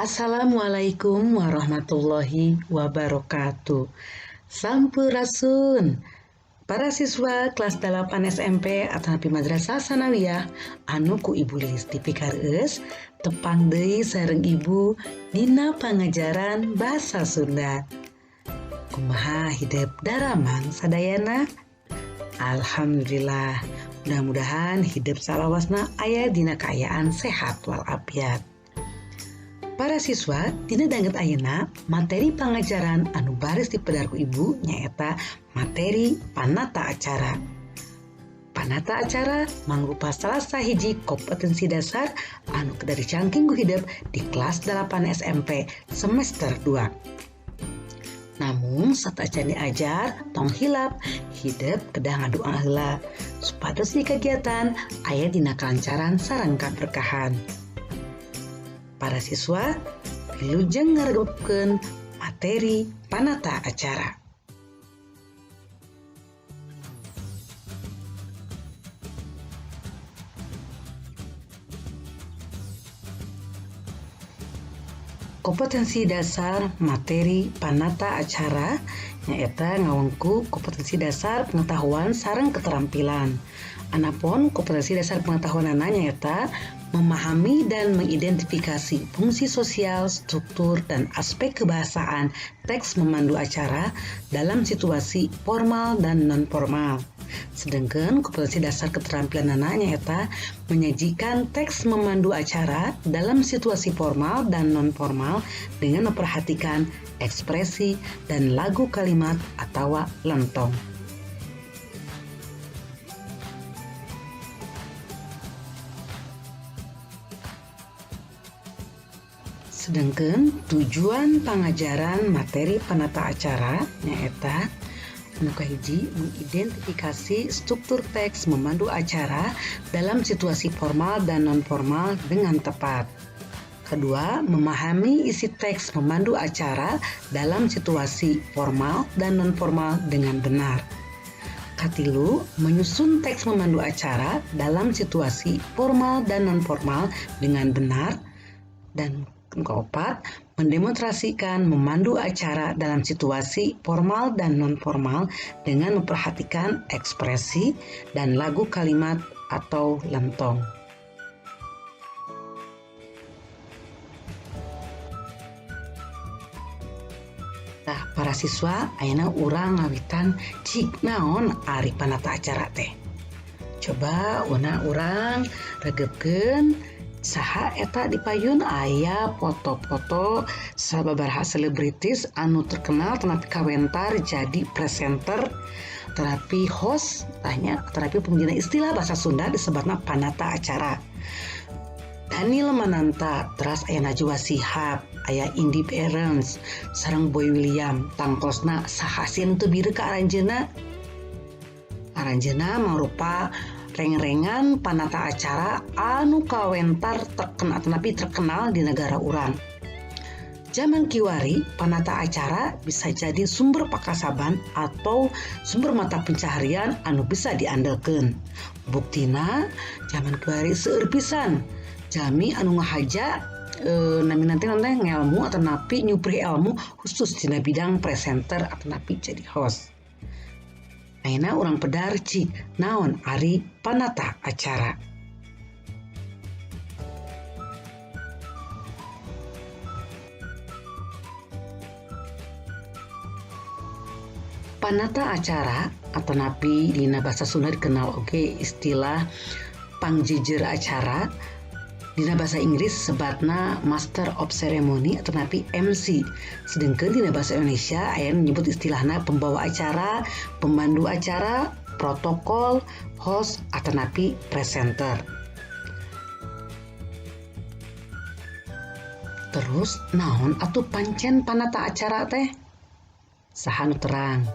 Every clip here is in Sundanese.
Assalamualaikum warahmatullahi wabarakatuh. Sampurasun. Para siswa kelas 8 SMP atanapi Madrasah Sanawiyah anu ku Ibu Lilis dipikareus tepang deui sareng Ibu dina pangajaran basa Sunda. Kumaha hidup daraman sadayana? Alhamdulillah. Mudah-mudahan hidup salawasna aya dina kaayaan sehat walafiat. Para siswa, dina danget ayeuna materi pangajaran anu baris dipedar ku Ibu nyaeta materi panata acara. Panata acara mangrupa salah sahiji kompetensi dasar anu kedah dicangking ku hidup di kelas 8 SMP semester 2. Namun satajan diajar tong hilap hidup kedah ngadoa heula supados di kegiatan aya dina kalancaran sareng kaberkahan. Para siswa, wilujeng ngaregepkeun materi panata acara. Kompetensi dasar materi panata acara nyaeta ngawengku kompetensi dasar pengetahuan sareng keterampilan. Anapun kompetensi dasar pengetahuanana nyaeta memahami dan mengidentifikasi fungsi sosial, struktur, dan aspek kebahasaan teks memandu acara dalam situasi formal dan non-formal. Sedangkan kompetensi dasar keterampilanana nyaeta menyajikan teks memandu acara dalam situasi formal dan non-formal dengan memperhatikan ekspresi dan lagu kalimat atau lentong. Sedangkan tujuan pengajaran materi panata acara nyaeta anu kahiji mengidentifikasi struktur teks memandu acara dalam situasi formal dan non-formal dengan tepat. Kedua, memahami isi teks memandu acara dalam situasi formal dan non-formal dengan benar. Katilu, menyusun teks memandu acara dalam situasi formal dan non-formal dengan benar. Dan keempat, mendemonstrasikan memandu acara dalam situasi formal dan non-formal dengan memperhatikan ekspresi dan lagu kalimat atau lentong. Nah, para siswa, ayeuna urang ngawitan cik naon ari panata acara teh. Coba urang regepkeun saha eta di payun aya foto-foto sababaraha selebritis anu terkenal tanapi kawentar jadi presenter terapi host terapi pengguna istilah bahasa Sunda disebutna panata acara. Daniel Mananta, teras aya Najwa Shihab, aya Indy Barens, sareng Boy William, tangkosna sahasin teu bieu ka aranjeunna. Aranjeunna mangrupa reng-rengan panata acara anu kawentar terkenal di negara urang. Zaman kiwari, panata acara bisa jadi sumber pakasaban atau sumber mata pencaharian anu bisa diandelkeun. Buktina, zaman kiwari seueur pisan jami anu ngahaja nanti ngelmu atau napi nyupri ilmu khusus dina bidang presenter atau napi jadi host. Ayeuna urang pedar cik naon ari panata acara. Panata acara atau napi dina bahasa Sunda dikenal oge istilah pangjejer acara Dina bahasa Inggris sebatna Master of Ceremony atau napi MC. Sedangkan dina bahasa Indonesia aya menyebut istilahna pembawa acara, pemandu acara, protokol, host atau napi presenter. Terus naon atuh pancen panata acara teh? Saha nu terang?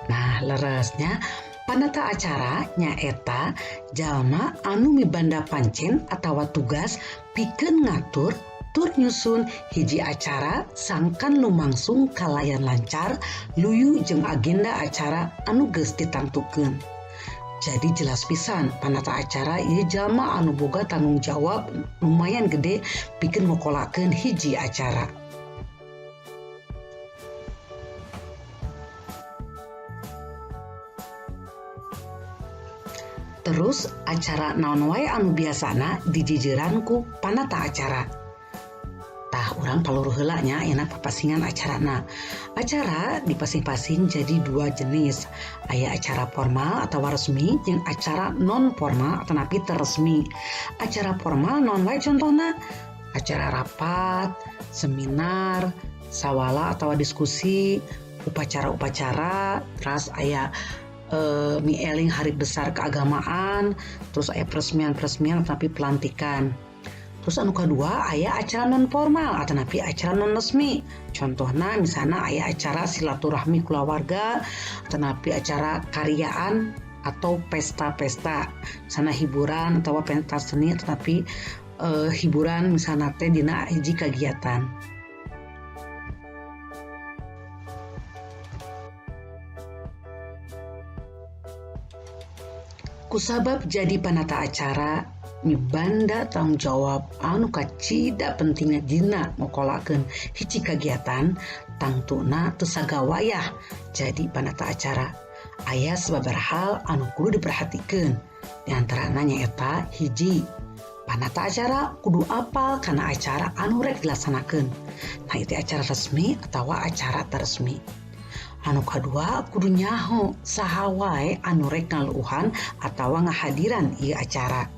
Nah, leresnya panata acara nyaeta jalma anu mibanda pancen atawa tugas pikeun ngatur tur nyusun hiji acara sangkan lumangsung kalayan lancar luyu jeung agenda acara anu geus ditantukeun. Jadi jelas pisan panata acara ieu jalma anu boga tanggung jawab lumayan gede pikeun ngokolakeun hiji acara. Terus acara naon wae anu biasana dijijiran ku panata acara. Tah urang paluru heula nya enak papasingan acarana. Acara di pasing-pasing jadi dua jenis. Aya acara formal atau resmi jeung acara non formal atau napi teresmi. Acara formal naon wae contohna? Acara rapat, seminar, sawala atau diskusi, upacara-upacara, terus aya mieling hari besar keagamaan, terus aya peresmian tapi pelantikan. Terus anu kedua aya acara non formal atau napi acara non resmi. Contohna misalnya aya acara silaturahmi keluarga atau napi acara karyaan atau pesta-pesta. Misalnya hiburan atau pentas seni atau napi hiburan misalnya teh dina hiji kegiatan. Kusabab jadi panata acara mibanda tanggung jawab anu kacida pentingna dina ngokolakeun hiji kagiatan tangtuna teu sagawayah jadi panata acara. Aya sababaraha hal anu kudu diperhatikeun. Di antarana nyaeta hiji, panata acara kudu apal kana acara anu rek dilaksanakeun. Nah itu acara resmi atawa acara taresmi. Anu kadua kudu nyaho saha wae anu rek ngaluuhan atawa ngahadiran ieu acara.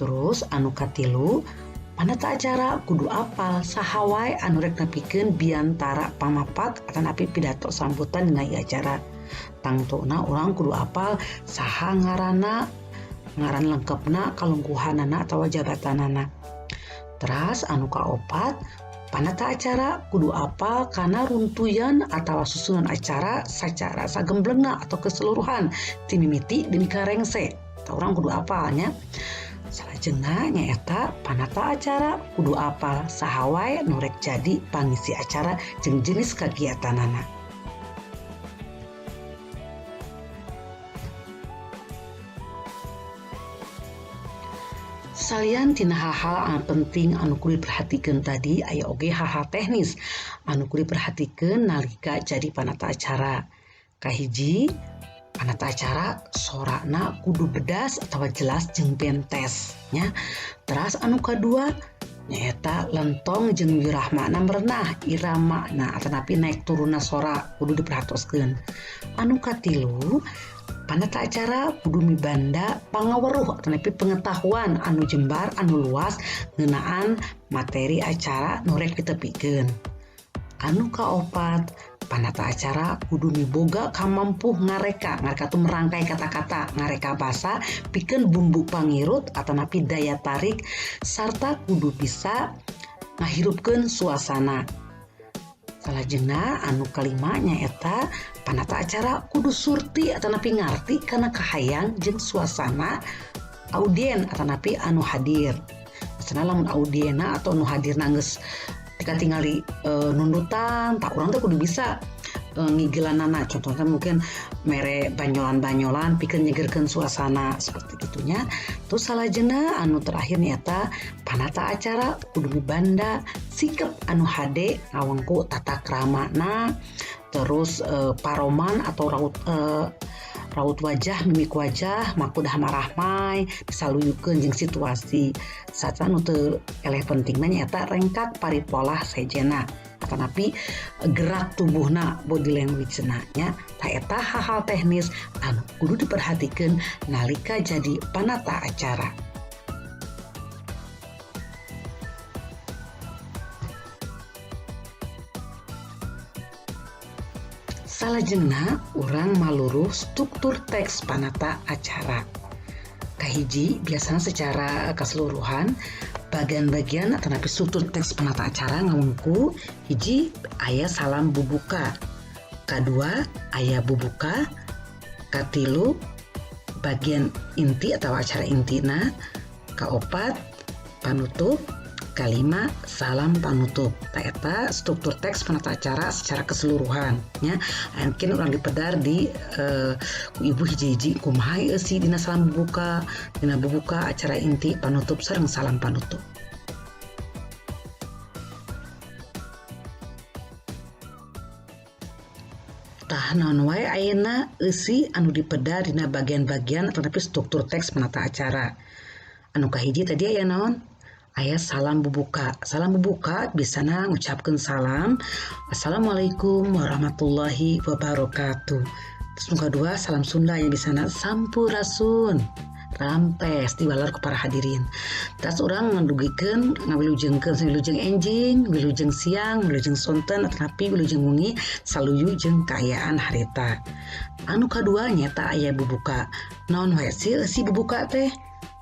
Terus anu katilu, panata acara kudu apal saha wae anu rek nepikeun biantara pamapat atau napi pidato sambutan dina ieu acara. Tangtuna urang kudu apal saha ngaran lengkepna, kalungkuhanana atawa jabatanana. Terus anu kaopat, panata acara kudu apal kana runtuyan atawa susunan acara sacara sagemblengna atau keseluruhan ti mimiti demi karengse. Tah urang kudu apalnya. Salajengna nyaeta panata acara kudu apal saha wae nu rek jadi pangisi acara jeung jenis kagiatanana. Salian tina hal-hal anu penting anu kudu diperhatikeun tadi aya oge hal-hal teknis anu kudu diperhatikeun nalika jadi panata acara. Kahiji, panata acara sorana kudu bedas atau jelas jeung bentes nya. Terus anu kadua nyaeta lentong jeung wirahmana merenah iramana atau napi naik turunna sora kudu diperhatoskeun. Anu katilu, panata acara kudu mibanda pangaweruh atau napi pengetahuan anu jembar anu luas ngeunaan materi acara nu rek ditepikeun. Anu kaopat, panata acara kudu miboga kamampuh ngareka tuh merangkai kata-kata, ngareka basa pikeun bumbu pangirut atau napi daya tarik sarta kudu bisa ngahirupkeun suasana. Salajengna anu kalima nyaeta panata acara kudu surti atau napi ngarti kana kahayang jeung suasana audien atau napi anu hadir. Misalnya lamun audiena atau anu hadir geus tika tingali nundutan, tak urang teh kudu bisa ngigelanana. Contohnya mungkin mere banyolan-banyolan pikeun nyegerkeun suasana seperti gitunya. Terus salajengna anu terakhir nyata panata acara kudu mibanda sikap anu hade ngawengku tata kramana, terus paroman atau raut wajah, mimik wajah, makudah marahmai, disaluyukeun jeung situasi. Sarta anu teu eleh pentingna nyata rengkat paripolah sejena atanapi gerak tubuhna, body language-na nya. Tah eta hal-hal teknis anu kudu diperhatikeun nalika jadi panata acara. salajengna urang maluruh struktur teks panata acara. Kahiji biasanya secara keseluruhan bagian-bagian atau struktur teks penata acara ngawungku hiji aya salam bubuka, kedua aya bubuka, katilu bagian inti atau acara intina, kaopat panutup, kalima salam panutup. Eta struktur teks penata acara secara keseluruhan nya. Mungkin orang dipedar di ibu hiji-hiji kumaha eusi dina salam bubuka, dina bubuka acara inti panutup sareng salam panutup. Tah naon wae ayeuna eusi anu dipedar dina bagian-bagian atau struktur teks penata acara. Anu kahiji tadi aya naon? Aya salam bubuka. Salam bubuka biasana ngucapkeun salam Assalamualaikum warahmatullahi wabarakatuh. Terus nu kadua salam Sunda yang biasana sampurasun. Rampes diwalar ku para hadirin. Terus orang ngandugikeun ngawilujengkeun wilujeng enjing, wilujeng siang, wilujeng sonten atapi wilujeng wengi saluyu jeung kaayaan harita. Anu kadua nyata aya bubuka. Naon wae si bubuka teh?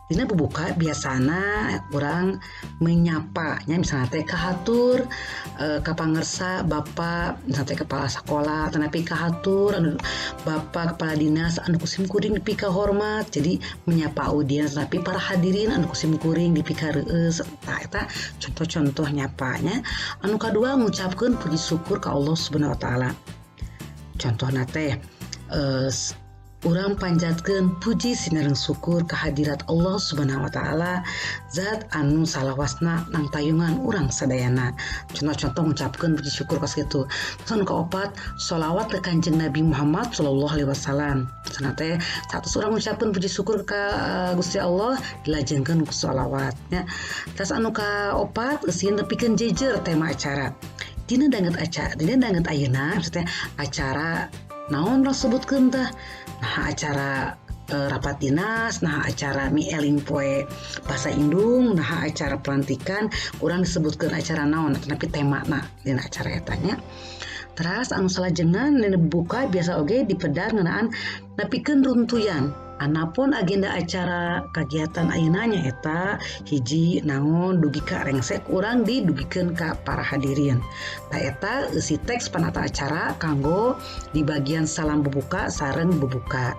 Dina bubuka biasana orang menyapa nya misalnya teh kahatur kapangersa bapak misalnya teh kepala sekolah tanapi kahatur anu bapak kepala dinas anu kusim kuring dipi kahormat jadi menyapa audiens tapi para hadirin anu kusim kuring dipi kareueus. Tah eta contoh-contoh nyapanya. Anu kadua ngucapkeun puji syukur ka Allah Subhanahu wa taala. Contohna teh urang panjatkeun puji sinareng syukur kehadirat Allah Subhanahu wa taala zat anu salawasna nang tayungan urang sadayana. Contoh-contoh ngucapkeun puji syukur ka kitu. Terus anu kaopat sholawat ka Kanjeng Nabi Muhammad sallallahu alaihi wasallam. Cenah teh satus urang ngucapkeun puji syukur ka Gusti Allah dilajengkeun ku sholawat nya. Terus anu kaopat eusin nepikeun jejer tema acara. Dina danget ayeuna maksudnya acara naon lah sebutkeun tah. Nah acara rapat dinas, nah acara mieling poe bahasa Indung, nah acara pelantikan urang disebutkeun acara naon tapi temana dina acara eta nya. Terus anu salajengna dina buka biasa oge dipedar ngeunaan nepikeun runtuyan. Anapun agenda acara kegiatan ayeuna nya eta hiji naon dugi ka rengsek urang didugikeun ka para hadirin. Tah eta eusi teks penata acara kanggo di bagian salam bubuka sareng bubuka.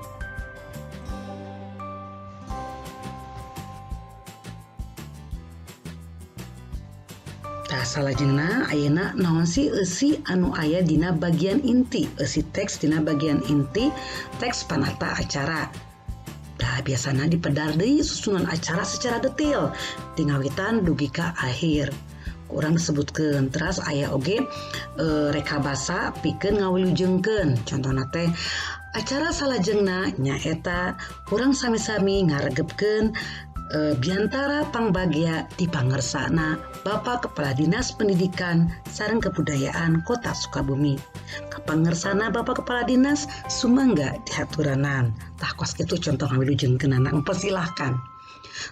Tah salajengna ayeuna naon sih eusi anu aya dina bagian inti, eusi teks dina bagian inti teks penata acara. Dah biasanya dipedar deui susunan acara secara detail tingawitan dugi ka akhir. Urang disebutkeun terus aya oge rekabasa pikeun ngawilujengkeun. Contohna teh acara salajengna nyaeta urang sami-sami ngaregepkeun biantara pangbagya di pangersana Bapak Kepala Dinas Pendidikan sareng Kebudayaan Kota Sukabumi. Kapangersana Bapak Kepala Dinas sumangga dihaturanan. Tah kos kitu contoh ngawilujengkeun anak persilahkan.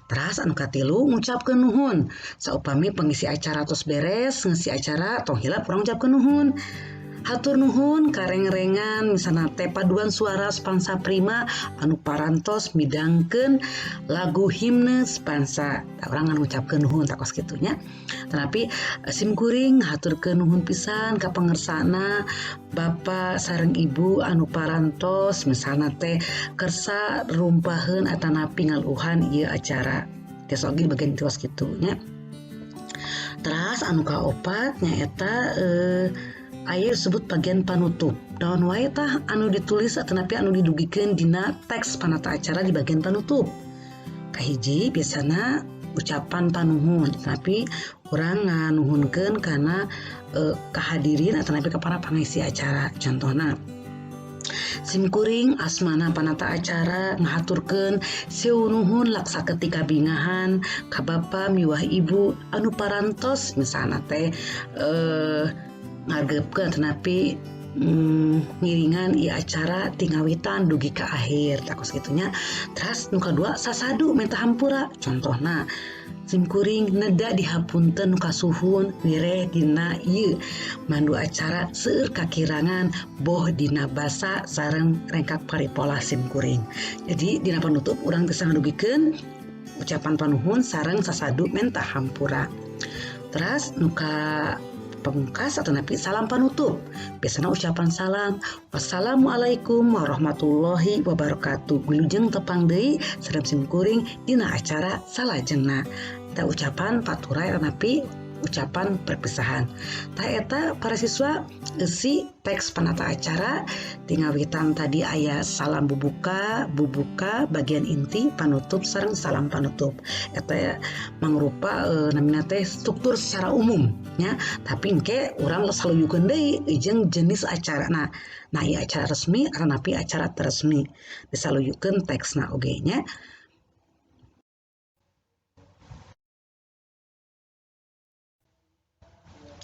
Terus anu katilu ngucapkeun nuhun. Saupami pengisi acara tos beres ngisi acara tong hilap urang ngucapkeun nuhun. Hatur nuhun kareng-rengan misalna teh paduan suara Spansa Prima anu parantos midangkeun lagu himne Spansa. Tah urang ngucapkeun nuhun tak kos kitu nya. Tetapi simkuring haturkeun nuhun pisan ka pangersana Bapak sareng Ibu anu parantos misalna teh kersa rumpaheun atanapi ngaluhan ieu acara. Tiasa oge bagian tiwas kitu nya. Terus anu kaopat nyaeta aya disebut bagian panutup. Naon wae tah anu ditulis atanapi anu didugikeun dina teks panata acara di bagian panutup. Kahiji biasana ucapan panuhun, tapi urang nganuhunkeun kana kehadirin atanapi ka para pangisi acara. Contohna simkuring asmana panata acara ngahaturkeun seueur nuhun laksa ketika bingahan ka Bapa miwah Ibu anu parantos misalna teh ngargepkeun tanapi ngiringan ieu acara tingawitan dugi ka akhir takos gitunya. Terus nu kadua sasadu minta hampura, contohna simkuring neda dihapunten nu kasuhun wireh dina ieu mandu acara seueur kakirangan boh dina basa sareng rengkak paripola simkuring. Jadi dina panutup urang geus ngadugikeun ucapan panuhun sareng sasadu minta hampura. Terus nu ka pamungkas atau napi salam panutup. Biasanya ucapan salam, wassalamualaikum warahmatullahi wabarakatuh. Wilujeng tepang deui sareng simkuring dina acara salajengna. Eta ucapan paturai napi ucapan perpisahan. Tah eta para siswa eusi teks panata acara tingawitan tadi aya salam bubuka, bagian inti, panutup sareng salam panutup. Eta mangrupa namina teh struktur secara umum nya, tapi engke urang saluyukeun deui jeung jenis acara. Nah ieu acara resmi atau napi acara teresmi disaluyukeun teksna oge nya.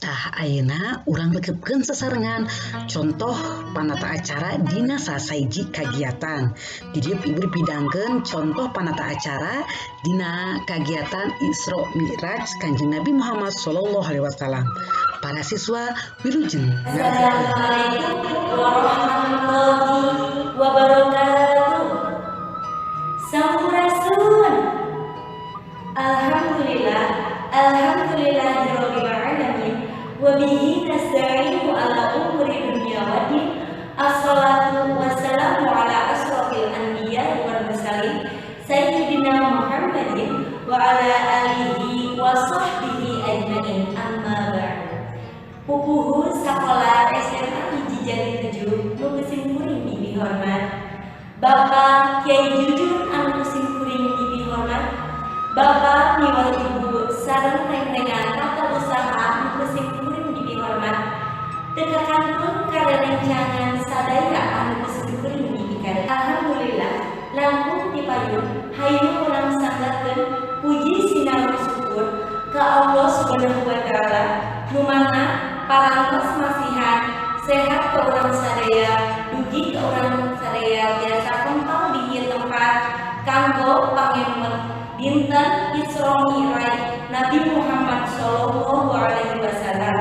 Tah ayeuna urang legepkeun sasarengan contoh panata acara dina sasaiji kagiatan. Di dieu ibu dipidangkeun contoh panata acara dina kagiatan Isra Mi'raj Kanjeng Nabi Muhammad sallallahu alaihi wasallam. Para siswa wilujeng Assalamualaikum warahmatullahi wabarakatuh. Sampurasun. Alhamdulillahirabbil alamin. Wabihi nasta'inu ala umuri dunya waddin. Assalatu wassalamu ala asrofil anbiya wal mursalin sayyidina Muhammadin wa ala alihi wa sahbihi ajmain. Amma ba'du. Pupuhun sekolah SMA hiji Jati 7 nu simkuring bibi hormat. Bapak Kiai Jujun anu simkuring bibi hormat. Bapak miwah Ibu sareng rengrengan tata usaha nu simkuring bibi hormat. Tekakankeun karerencangan sadaya anu simkuring bibi kada. Alhamdulillah langkung dipayun hayu urang sanggakeun puji sinaru syukur ka Allah Subhanahu wa taala nu mana parantos masihan sehat ke urang sadaya dugi ke urang sadaya biasa kempal di ieu tempat kanggo pangemet dinten Isra Mi'raj Nabi Muhammad sallallahu alaihi wasallam.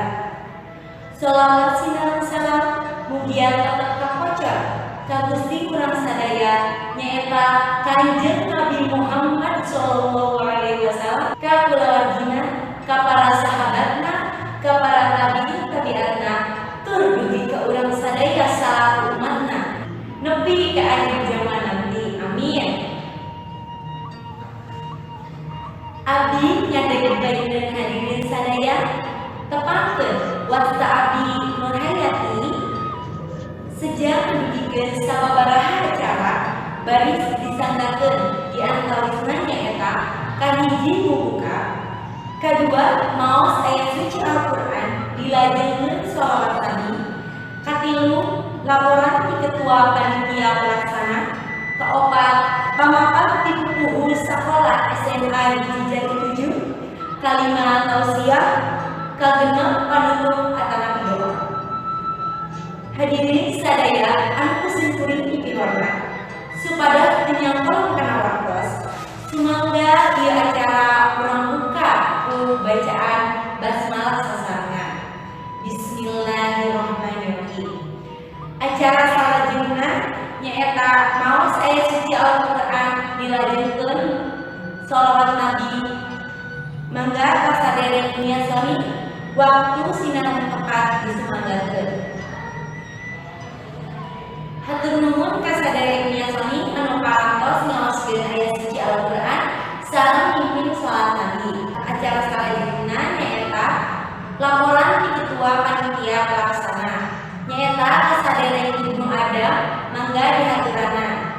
Shalawat sinareng salam mugia tetep kakocor ka Gusti urang sadaya nyaeta Kanjeng Nabi Muhammad sallallahu alaihi wasallam, ka kulawargina, ka para sahabatna, ka para tabi'in, tur dugi ka urang sadaya salaku umatna nepi ka akhir zaman nanti. Amin. Abdi nyadaya bayineun hadirin sadaya tepangkeun wasta abdi Nur Hayati sejak dugikeun sababaraha acara baris disanggakeun di antawisna nyaeta kahiji mubuka, kadua maos ayat suci Al-Qur'an dilajengkeun sholawat nabi, katilu laporan ti ketua panitia pelaksana, kaopat pamapak ti pupuhun sakola SMA hiji Jati 7, kalima tausiah, kagenep panutup atanapi doa. Hadirin sadaya anu simkuring bibi hormat, supados menyangkol kana waktos sumangga ieu acara urang buka ku bacaan basmalah sasarengan. Bismillahirrahmanirrahim. Acara salajengna nyaeta maos ayat suci Al-Qur'an dilajengkeun sholawat nabi. Mangga kasaderek miasani waktu sinareng tepat disumanggakeun. Hatur nuhun kasaderek miasani anu parantos ngaoskeun ayat suci Al-Qur'an sareng mimpin salat nabi. Acara salajengna nyaeta laporan ti ketua panitia pelaksana nyaeta kasaderek Ibnu Adam. Mangga dihaturanna.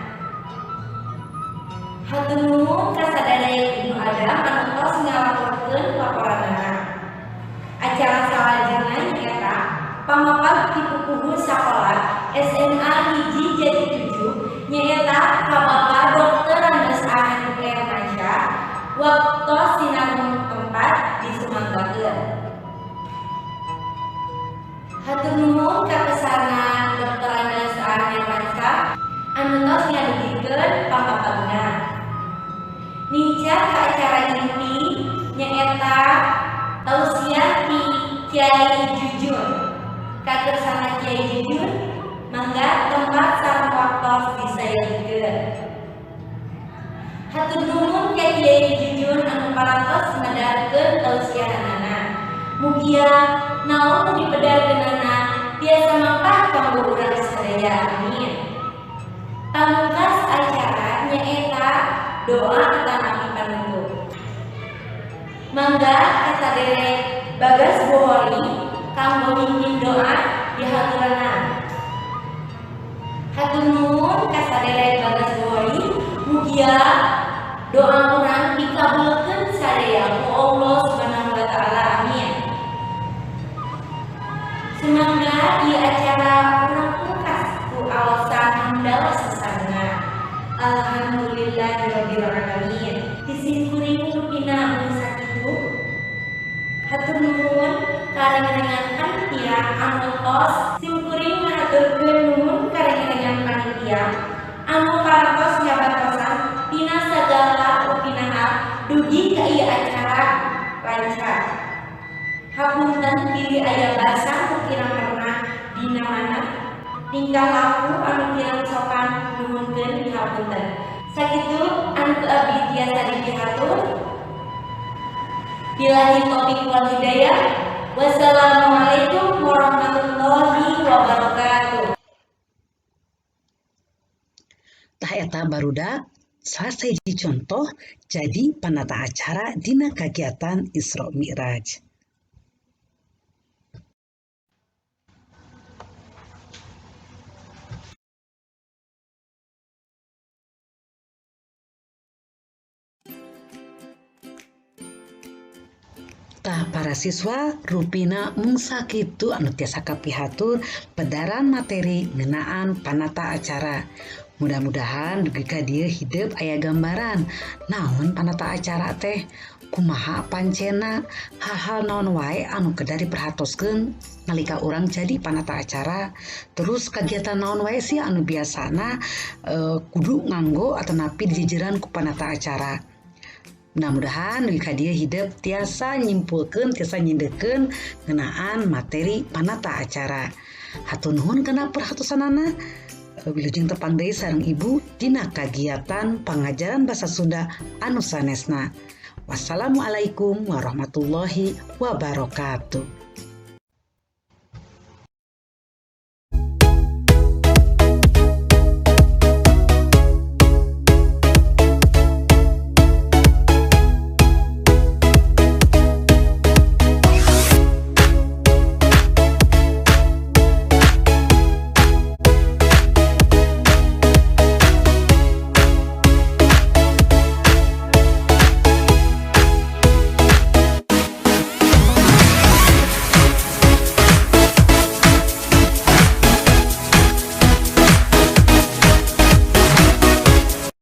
Hatur nuhun kasaderek Ibnu Adam anu tos ngalaporkeun laporanna. Acara salajengna nyaeta pamapak ti pupuhun sakola SMA hiji Jati 7 nyaeta ka Bapak Dr. Andes Ahmad Hermansyah. Waktos sinareng tempat disumanggakeun. Hatur nuhun ka Kesana anu tos ngadugikeun pangapagna. Nica ka acara inti nyaeta tausiah ti Kiai Jujun. Kakersana Kiai Jujun mangga tempat sareng waktos disayakeun. Hatur nuhun ka Kiai Jujun anu parantos ngadarkeun tausiahanana. Mugia naon nu dipedarkeunana tiasa mangpah kanggo urang sadaya. Amin. Pamungkas acara nyaeta doa utama panutup. Mangga kasadere Bagas Bohori kanggo mimpin doa di haturanan. Hatur nuhun kasadere Bagas Bohori, mugia doa urang dikabulkeun sadaya ku Allah Subhanahu wa taala. Amin. Sumangga ieu acara urang pungkas ku alasan hamdalah sesarna. Alhamdulillahirabbil alamin. Disimkuring rupina mun sakitu. Hatur nuhun karengengan panitia anu tos simkuring ngaturkeun nuhun karengengan panitia anu parantos ngabantosan tina sagala upinaha dugi ka ieu acara lancar. Hapunten pilih aya basa kirang pernah dina mana tingkah laku anu kirang sopan nuhunkeun dihapunten. Sakitu anu abdi tiasa dipihatur. Billahi taufiq wal hidayah. Wassalamualaikum warahmatullahi wabarakatuh. Tah eta barudak selesai dicontoh jadi panata acara dina kagiatan Isra Mi'raj. Tah para siswa rupina mung sakitu anu tiasa kapihatur pedaran materi ngeunaan panata acara. Mudah-mudahan dugi ka dieu hideuk aya gambaran naon panata acara teh, kumaha pancena, hal-hal naon wae anu kedah diperhatoskeun nalika urang jadi panata acara. Terus kagiatan naon wae sih anu biasana kudu nganggo atau napi dijejeran ku panata acara. Mudah-mudahan dugi ka dieu hideuk tiasa nyimpulkeun, tiasa nyindekeun ngeunaan materi panata acara. Hatur nuhun kana perhatosanana. Wilujeng tepang deui sareng Ibu dina kagiatan pangajaran basa Sunda anu sanesna. Wassalamualaikum warahmatullahi wabarakatuh.